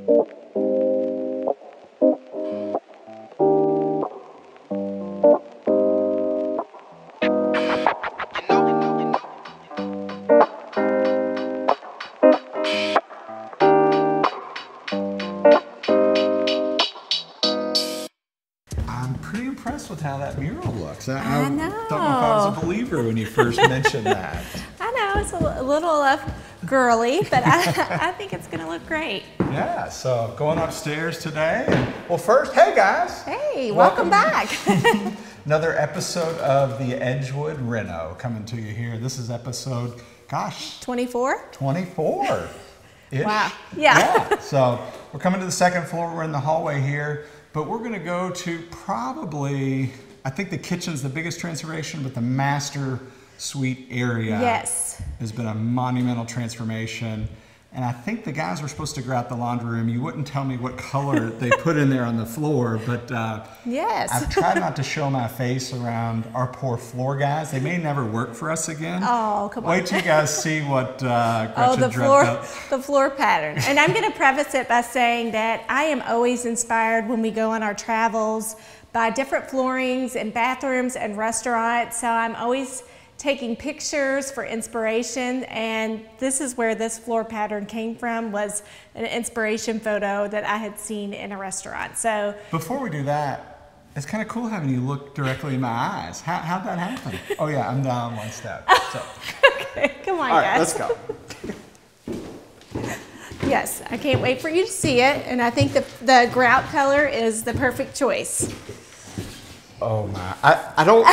With how that mural looks. I know. Don't know if I was a believer when you first mentioned that. I know, it's a little girly, but I think it's going to look great. Yeah, so going upstairs today. Well, first, hey guys. Hey, welcome back. Another episode of the Edgewood Reno coming to you here. This is episode, gosh. 24? 24. Wow. Yeah. So we're coming to the second floor. We're in the hallway here. But we're going to go to probably, I think the kitchen's the biggest transformation, but the master suite area has been a monumental transformation. And I think the guys were supposed to go out the laundry room. You wouldn't tell me what color they put in there on the floor, but I've tried not to show my face around our poor floor guys. They may never work for us again. Oh, come on. Wait till you guys see what Gretchen dreamt up. The floor pattern. And I'm going to preface it by saying that I am always inspired when we go on our travels by different floorings and bathrooms and restaurants. So I'm always taking pictures for inspiration, and this is where this floor pattern came from, was an inspiration photo that I had seen in a restaurant. So before we do that, it's kind of cool having you look directly in my eyes. How'd that happen? Oh yeah, I'm down one step. So. Okay, come on, all right, guys. Let's go. Yes, I can't wait for you to see it, and I think the grout color is the perfect choice. Oh my, I don't,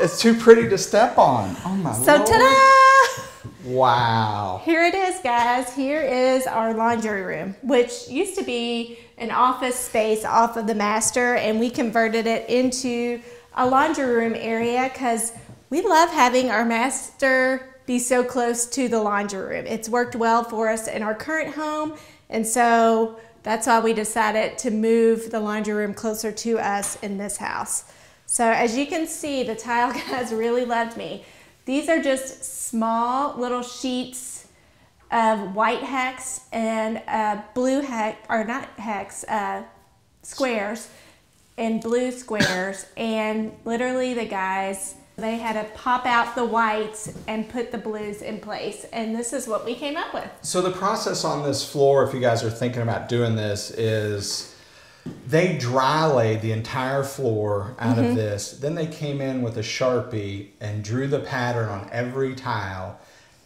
it's too pretty to step on. Oh my So Lord. ta-da! Wow. Here it is, guys. Here is our laundry room, which used to be an office space off of the master, and we converted it into a laundry room area because we love having our master be so close to the laundry room. It's worked well for us in our current home, and so that's why we decided to move the laundry room closer to us in this house. So as you can see, the tile guys really loved me. These are just small little sheets of white hex and blue hex, or not hex, squares and blue squares. And literally the guys, they had to pop out the whites and put the blues in place. And this is what we came up with. So the process on this floor, if you guys are thinking about doing this, is they dry laid the entire floor out of this. Then they came in with a Sharpie and drew the pattern on every tile.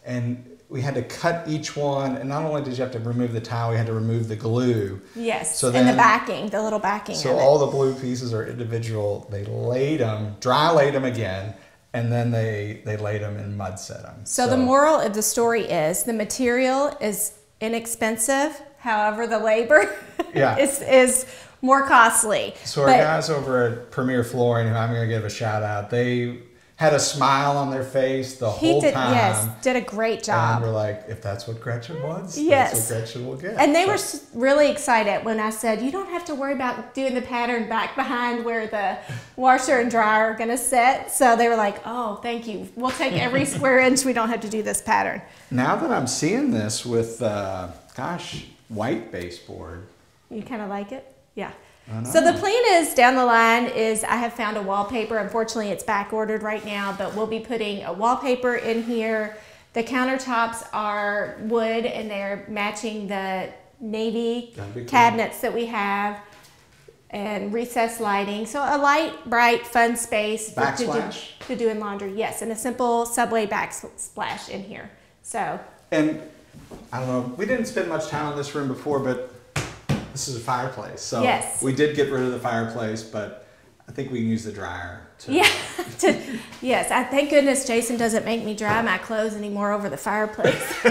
And we had to cut each one. And not only did you have to remove the tile, we had to remove the glue. Yes, so and the backing, the little backing So of it. all the blue pieces are individual. They laid them, dry laid them again, and then they laid them and mud set them. So the moral of the story is the material is inexpensive. However, the labor is more costly. So our guys over at Premier Flooring, who I'm going to give a shout out, they had a smile on their face the whole time. Yes, did a great job. And we're like, if that's what Gretchen wants, that's what Gretchen will get. And they were really excited when I said, you don't have to worry about doing the pattern back behind where the washer and dryer are going to sit. So they were like, oh, thank you. We'll take every square inch. We don't have to do this pattern. Now that I'm seeing this with, white baseboard. You kind of like it? Yeah. So the plan is down the line is I have found a wallpaper. Unfortunately, it's back ordered right now, but we'll be putting a wallpaper in here. The countertops are wood and they're matching the navy cabinets that we have, and recessed lighting. So a light, bright, fun space to do in laundry. Yes, and a simple subway backsplash in here. So. And I don't know, we didn't spend much time in this room before, but this is a fireplace. So we did get rid of the fireplace, but I think we can use the dryer to. Yeah. Yes, thank goodness Jason doesn't make me dry my clothes anymore over the fireplace.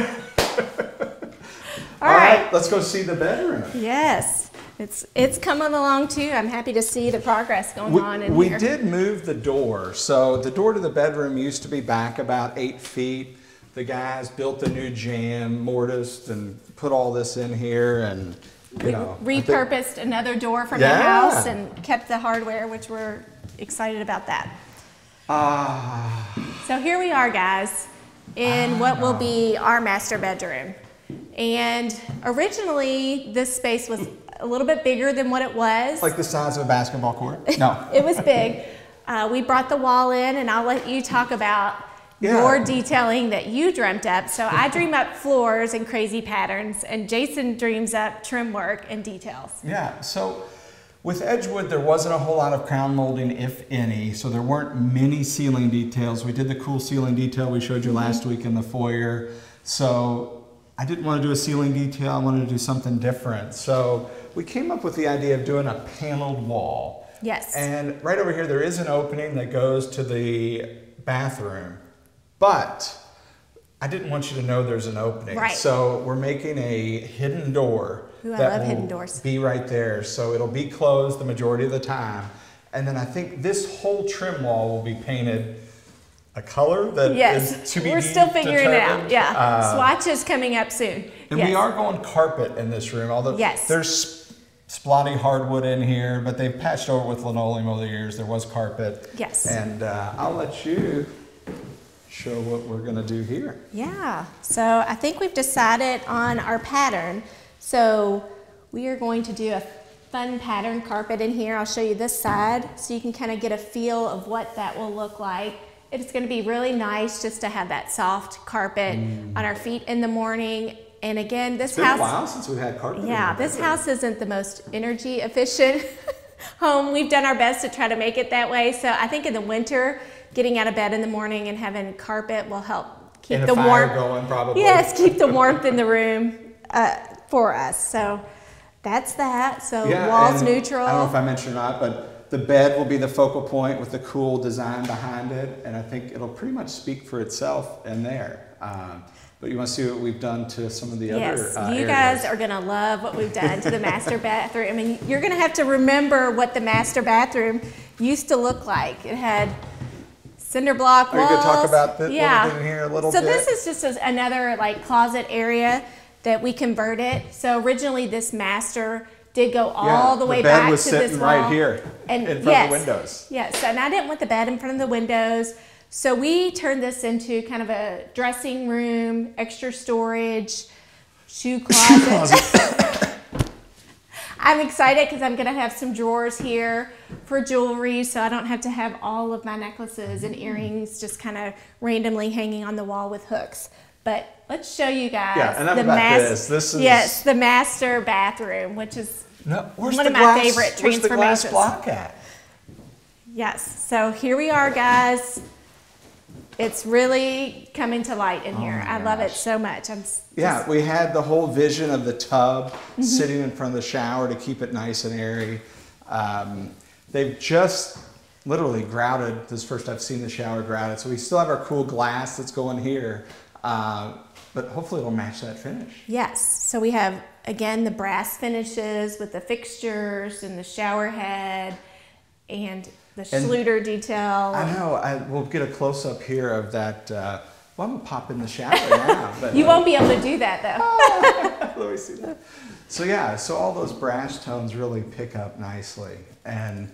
All right, let's go see the bedroom. Yes. It's coming along too. I'm happy to see the progress going on in here. We did move the door. So the door to the bedroom used to be back about 8 feet. The guys built a new jamb, mortised, and put all this in here, and repurposed another door from the house and kept the hardware, which we're excited about that. So here we are, guys, in what will be our master bedroom. And originally, this space was a little bit bigger than what it was. Like the size of a basketball court? No. It was big. We brought the wall in, and I'll let you talk about your detailing that you dreamt up. So I dream up floors and crazy patterns, and Jason dreams up trim work and details. Yeah, so with Edgewood, there wasn't a whole lot of crown molding, if any, so there weren't many ceiling details. We did the cool ceiling detail we showed you last week in the foyer. So I didn't want to do a ceiling detail, I wanted to do something different. So we came up with the idea of doing a paneled wall. Yes. And right over here, there is an opening that goes to the bathroom. But I didn't want you to know there's an opening. Right. So we're making a hidden door. Ooh, I love hidden doors. Be right there. So it'll be closed the majority of the time. And then I think this whole trim wall will be painted a color that is to be we're still figuring determined. it out. Yeah. Swatch is coming up soon. And we are going carpet in this room. Although there's splotty hardwood in here, but they've patched over with linoleum over the years. There was carpet. Yes. And I'll let you show what we're going to do here. Yeah, so I think we've decided on our pattern. So we are going to do a fun pattern carpet in here. I'll show you this side so you can kind of get a feel of what that will look like. It's going to be really nice just to have that soft carpet on our feet in the morning. And again, this house... It's been a while since we've had carpet. Yeah, this house isn't the most energy efficient home. We've done our best to try to make it that way. So I think in the winter, getting out of bed in the morning and having carpet will help keep the warmth going, probably. Yes, keep the warmth in the room for us. So that's that. So walls neutral. I don't know if I mentioned or not, but the bed will be the focal point with the cool design behind it, and I think it'll pretty much speak for itself in there. But you want to see what we've done to some of the other areas. You guys are going to love what we've done to the master bathroom. I mean, you're going to have to remember what the master bathroom used to look like. It had cinder block walls. Are you going to talk about this in here a little bit? So this is just another like closet area that we converted. So originally this master did go all the way back to this wall. The bed was sitting right here in front of the windows. Yes, and I didn't want the bed in front of the windows. So we turned this into kind of a dressing room, extra storage, shoe closet. I'm excited because I'm going to have some drawers here for jewelry, so I don't have to have all of my necklaces and earrings just kind of randomly hanging on the wall with hooks. But let's show you guys the master bathroom, which is one of my favorite transformations. Where's the glass block at? Yes, so here we are, guys. It's really coming to light in here. I love it so much. We had the whole vision of the tub sitting in front of the shower to keep it nice and airy. They've just literally grouted. This is the first I've seen the shower grouted. So we still have our cool glass that's going here, but hopefully it'll match that finish. Yes, so we have, again, the brass finishes with the fixtures and the shower head and the Schluter detail. I know. We'll get a close-up here of that. Well, I'm going to pop in the shower now. But, you won't be able to do that, though. Let me see that. So, yeah, so all those brass tones really pick up nicely. And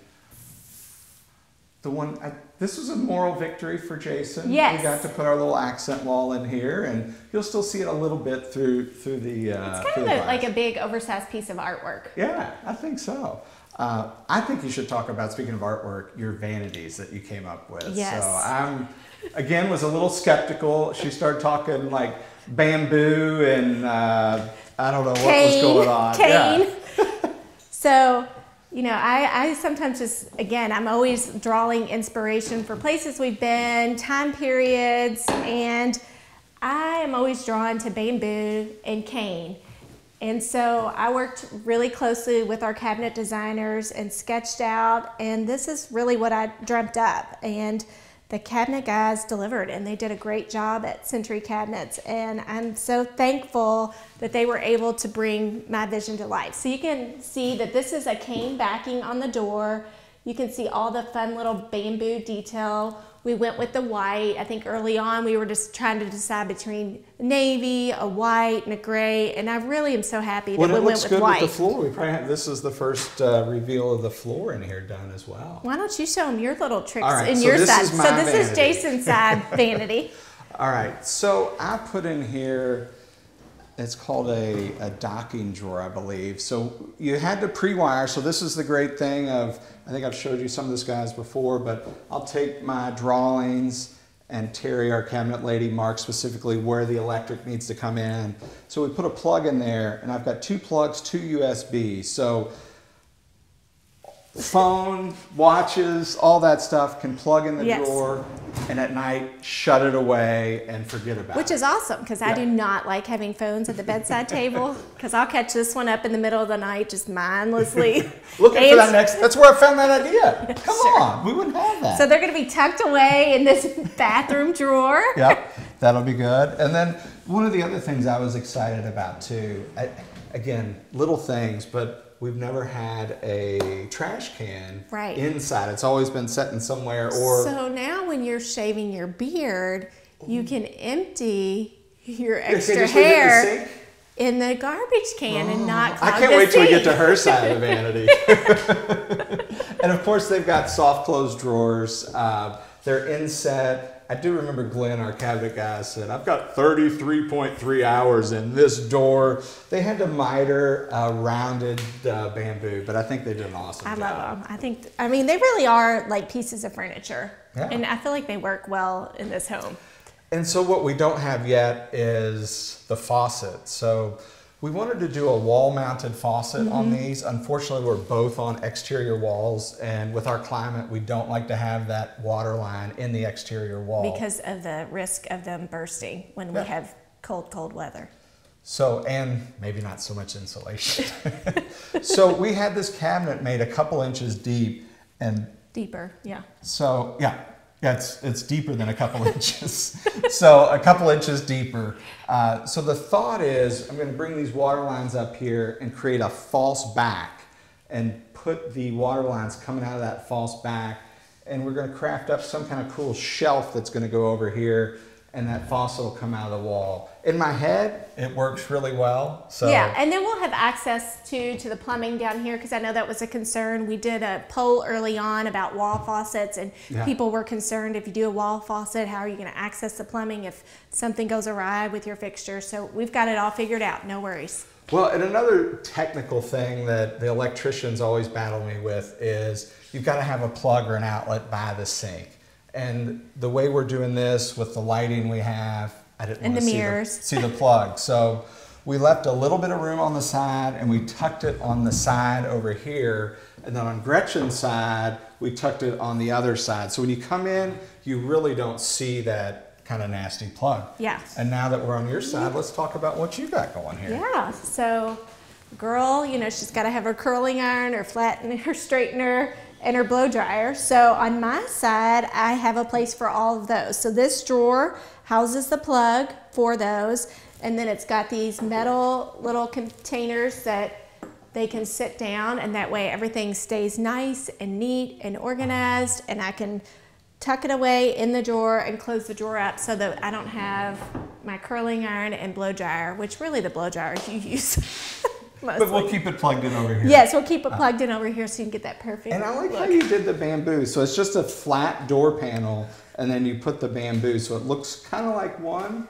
the one, this was a moral victory for Jason. Yes. We got to put our little accent wall in here, and you'll still see it a little bit through the it's kind of like a big, oversized piece of artwork. Yeah, I think so. I think you should talk about, speaking of artwork, your vanities that you came up with. Yes. So I again was a little skeptical. She started talking like bamboo and I don't know what was going on. Cane. Yeah. So, you know, I sometimes just, again, I'm always drawing inspiration for places we've been, time periods, and I am always drawn to bamboo and cane. And so I worked really closely with our cabinet designers and sketched out, and this is really what I dreamt up. And the cabinet guys delivered, and they did a great job at Century Cabinets. And I'm so thankful that they were able to bring my vision to life. So you can see that this is a cane backing on the door. You can see all the fun little bamboo detail. We went with the white. I think early on we were just trying to decide between navy, a white, and a gray, and I really am so happy that we went with white. Well, it looks good with the floor. We probably have, this is the first reveal of the floor in here done as well. Why don't you show them your little tricks in your side? So this is Jason's side vanity. All right, so I put in here, It's called a docking drawer, I believe. So you had to pre-wire. So this is the great thing of, I think I've showed you some of this guys before, but I'll take my drawings and Terry, our cabinet lady, marks specifically where the electric needs to come in. So we put a plug in there, and I've got 2 plugs, 2 USB. So phone, watches, all that stuff can plug in the drawer, and at night shut it away and forget about it. Which is awesome, because I do not like having phones at the bedside table, because I'll catch this one up in the middle of the night just mindlessly. Looking for that next, that's where I found that idea. Come on, we wouldn't have that. So they're going to be tucked away in this bathroom drawer. Yep, that'll be good. And then one of the other things I was excited about too, again, little things, but we've never had a trash can inside. It's always been set in somewhere. Or so now when you're shaving your beard, you can empty your extra hair in the garbage can and not clog I can't wait till we get to her side of the vanity. And of course they've got soft close drawers. They're inset. I do remember Glenn, our cabinet guy, said, I've got 33.3 hours in this door. They had to miter rounded bamboo, but I think they did an awesome job. I love them. I mean, they really are like pieces of furniture. Yeah. And I feel like they work well in this home. And so what we don't have yet is the faucet. So we wanted to do a wall-mounted faucet on these. Unfortunately, we're both on exterior walls, and with our climate, we don't like to have that water line in the exterior wall. Because of the risk of them bursting when we have cold weather. So, and maybe not so much insulation. So we had this cabinet made a couple inches deep and... Deeper, yeah. So, yeah, it's deeper than a couple inches. So a couple inches deeper. So the thought is I'm going to bring these water lines up here and create a false back and put the water lines coming out of that false back. And we're going to craft up some kind of cool shelf that's going to go over here, and that faucet will come out of the wall. In my head, it works really well. So yeah, and then we'll have access to the plumbing down here, because I know that was a concern. We did a poll early on about wall faucets, and people were concerned, if you do a wall faucet, how are you going to access the plumbing if something goes awry with your fixture? So we've got it all figured out, no worries. Well, and another technical thing that the electricians always battle me with is you've got to have a plug or an outlet by the sink. And the way we're doing this with the lighting we have, I didn't want to see the plug. So we left a little bit of room on the side, and we tucked it on the side over here. And then on Gretchen's side, we tucked it on the other side. So when you come in, you really don't see that kind of nasty plug. Yeah. And now that we're on your side, let's talk about what you got going here. Yeah, so girl, you know, she's got to have her curling iron, her flatten, her straightener, and her blow dryer. So on my side, I have a place for all of those. So this drawer houses the plug for those, and then it's got these metal little containers that they can sit down, and that way everything stays nice and neat and organized, and I can tuck it away in the drawer and close the drawer up so that I don't have my curling iron and blow dryer, which really the blow dryer you use. Mostly. But we'll keep it plugged in over here. Yes, we'll keep it plugged in over here so you can get that perfect And I like look. how you did the bamboo. So it's just a flat door panel, and then you put the bamboo, so it looks kind of like one,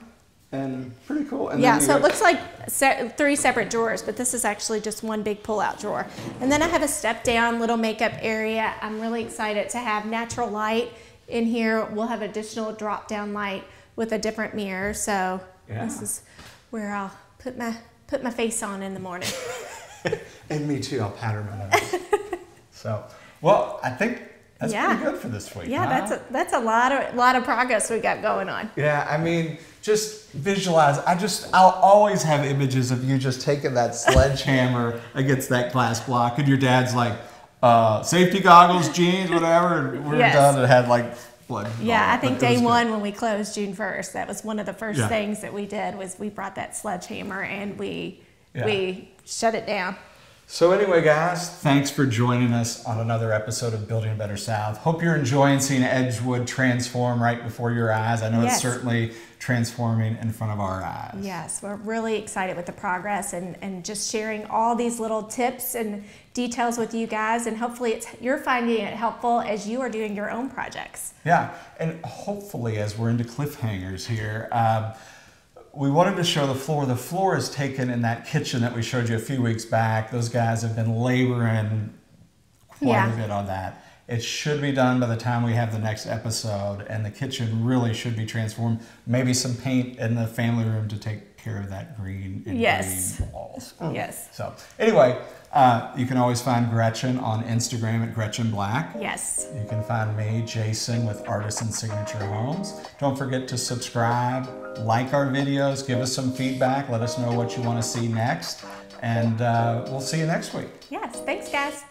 and pretty cool. And yeah, so it looks like 3 separate drawers, but this is actually just one big pull-out drawer. And then I have a step-down little makeup area. I'm really excited to have natural light in here. We'll have additional drop-down light with a different mirror. So this is where I'll put my face on in the morning. And me too, I'll powder my nose. So, well, I think that's pretty good for this week. Yeah, huh? that's a lot of progress we got going on. Yeah, I mean, just visualize. I'll always have images of you just taking that sledgehammer against that glass block, and your dad's like, safety goggles, jeans, whatever, and we're done. It had like blood. Yeah, I think day one when we closed June 1st, that was one of the first things that we did, was we brought that sledgehammer and we shut it down. So anyway, guys, thanks for joining us on another episode of Building a Better South. Hope you're enjoying seeing Edgewood transform right before your eyes. I know it's certainly transforming in front of our eyes. Yes, we're really excited with the progress and just sharing all these little tips and details with you guys, and hopefully you're finding it helpful as you are doing your own projects. Yeah, and hopefully as we're into cliffhangers here, we wanted to show the floor. The floor is taken in that kitchen that we showed you a few weeks back. Those guys have been laboring quite a bit on that. It should be done by the time we have the next episode, and the kitchen really should be transformed. Maybe some paint in the family room to take care of that green and green walls. Yes. So anyway, you can always find Gretchen on Instagram at Gretchen Black. Yes. You can find me, Jason, with Artisan Signature Homes. Don't forget to subscribe, like our videos, give us some feedback, let us know what you want to see next, and we'll see you next week. Yes. Thanks, guys.